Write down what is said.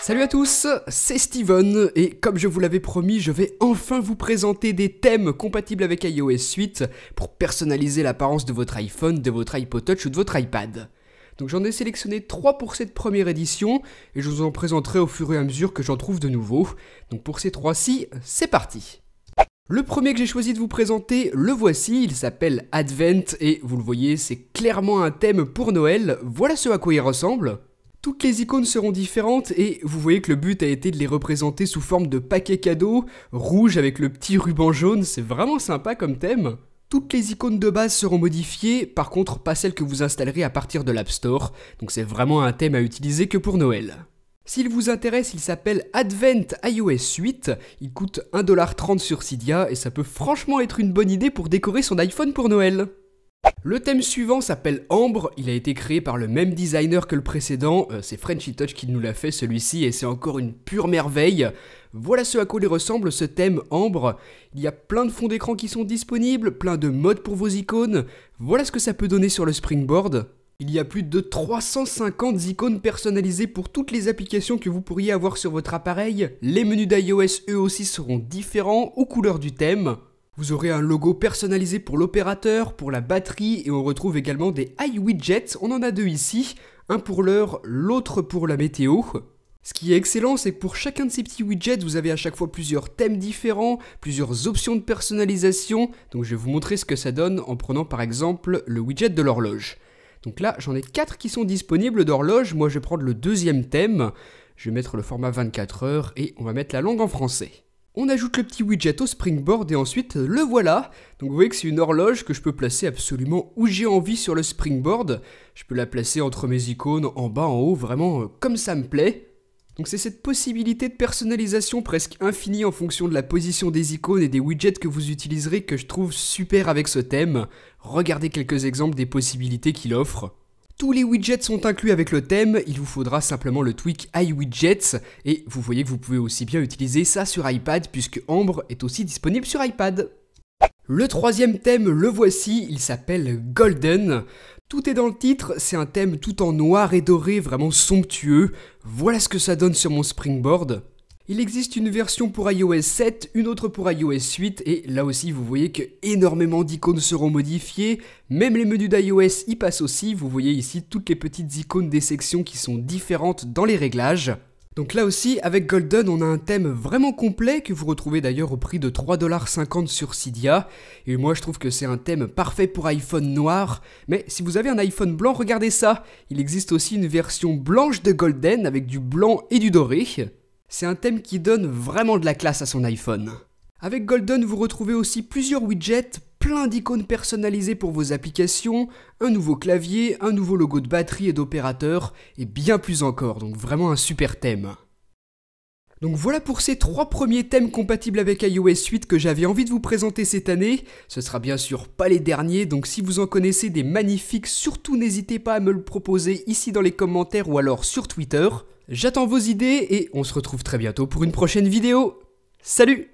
Salut à tous, c'est Steven et comme je vous l'avais promis, je vais enfin vous présenter des thèmes compatibles avec iOS 8 pour personnaliser l'apparence de votre iPhone, de votre iPod Touch ou de votre iPad. Donc j'en ai sélectionné 3 pour cette première édition et je vous en présenterai au fur et à mesure que j'en trouve de nouveaux. Donc pour ces 3-ci, c'est parti. Le premier que j'ai choisi de vous présenter, le voici, il s'appelle Advent et vous le voyez, c'est clairement un thème pour Noël, voilà ce à quoi il ressemble. Toutes les icônes seront différentes et vous voyez que le but a été de les représenter sous forme de paquets cadeaux, rouge avec le petit ruban jaune, c'est vraiment sympa comme thème. Toutes les icônes de base seront modifiées, par contre pas celles que vous installerez à partir de l'App Store, donc c'est vraiment un thème à utiliser que pour Noël. S'il vous intéresse, il s'appelle Advent iOS 8, il coûte 1,30$ sur Cydia et ça peut franchement être une bonne idée pour décorer son iPhone pour Noël. Le thème suivant s'appelle Ambre, il a été créé par le même designer que le précédent, c'est Frenchy Touch qui nous l'a fait celui-ci et c'est encore une pure merveille. Voilà ce à quoi il ressemble ce thème Ambre, il y a plein de fonds d'écran qui sont disponibles, plein de modes pour vos icônes, voilà ce que ça peut donner sur le Springboard. Il y a plus de 350 icônes personnalisées pour toutes les applications que vous pourriez avoir sur votre appareil, les menus d'iOS eux aussi seront différents aux couleurs du thème. Vous aurez un logo personnalisé pour l'opérateur, pour la batterie et on retrouve également des iWidgets, on en a deux ici, un pour l'heure, l'autre pour la météo. Ce qui est excellent, c'est que pour chacun de ces petits widgets, vous avez à chaque fois plusieurs thèmes différents, plusieurs options de personnalisation, donc je vais vous montrer ce que ça donne en prenant par exemple le widget de l'horloge. Donc là, j'en ai 4 qui sont disponibles d'horloge, moi je vais prendre le deuxième thème, je vais mettre le format 24 heures et on va mettre la langue en français. On ajoute le petit widget au Springboard et ensuite le voilà. Donc vous voyez que c'est une horloge que je peux placer absolument où j'ai envie sur le Springboard. Je peux la placer entre mes icônes, en bas, en haut, vraiment comme ça me plaît. Donc c'est cette possibilité de personnalisation presque infinie en fonction de la position des icônes et des widgets que vous utiliserez que je trouve super avec ce thème. Regardez quelques exemples des possibilités qu'il offre. Tous les widgets sont inclus avec le thème, il vous faudra simplement le tweak iWidgets et vous voyez que vous pouvez aussi bien utiliser ça sur iPad puisque Ambre est aussi disponible sur iPad. Le troisième thème, le voici, il s'appelle Golden. Tout est dans le titre, c'est un thème tout en noir et doré, vraiment somptueux. Voilà ce que ça donne sur mon Springboard. Il existe une version pour iOS 7, une autre pour iOS 8 et là aussi vous voyez que énormément d'icônes seront modifiées, même les menus d'iOS y passent aussi, vous voyez ici toutes les petites icônes des sections qui sont différentes dans les réglages. Donc là aussi avec Golden on a un thème vraiment complet que vous retrouvez d'ailleurs au prix de 3,50$ sur Cydia et moi je trouve que c'est un thème parfait pour iPhone noir, mais si vous avez un iPhone blanc regardez ça, il existe aussi une version blanche de Golden avec du blanc et du doré. C'est un thème qui donne vraiment de la classe à son iPhone. Avec Golden, vous retrouvez aussi plusieurs widgets, plein d'icônes personnalisées pour vos applications, un nouveau clavier, un nouveau logo de batterie et d'opérateur, et bien plus encore, donc vraiment un super thème. Donc voilà pour ces 3 premiers thèmes compatibles avec iOS 8 que j'avais envie de vous présenter cette année. Ce sera bien sûr pas les derniers, donc si vous en connaissez des magnifiques, surtout n'hésitez pas à me le proposer ici dans les commentaires ou alors sur Twitter. J'attends vos idées et on se retrouve très bientôt pour une prochaine vidéo. Salut!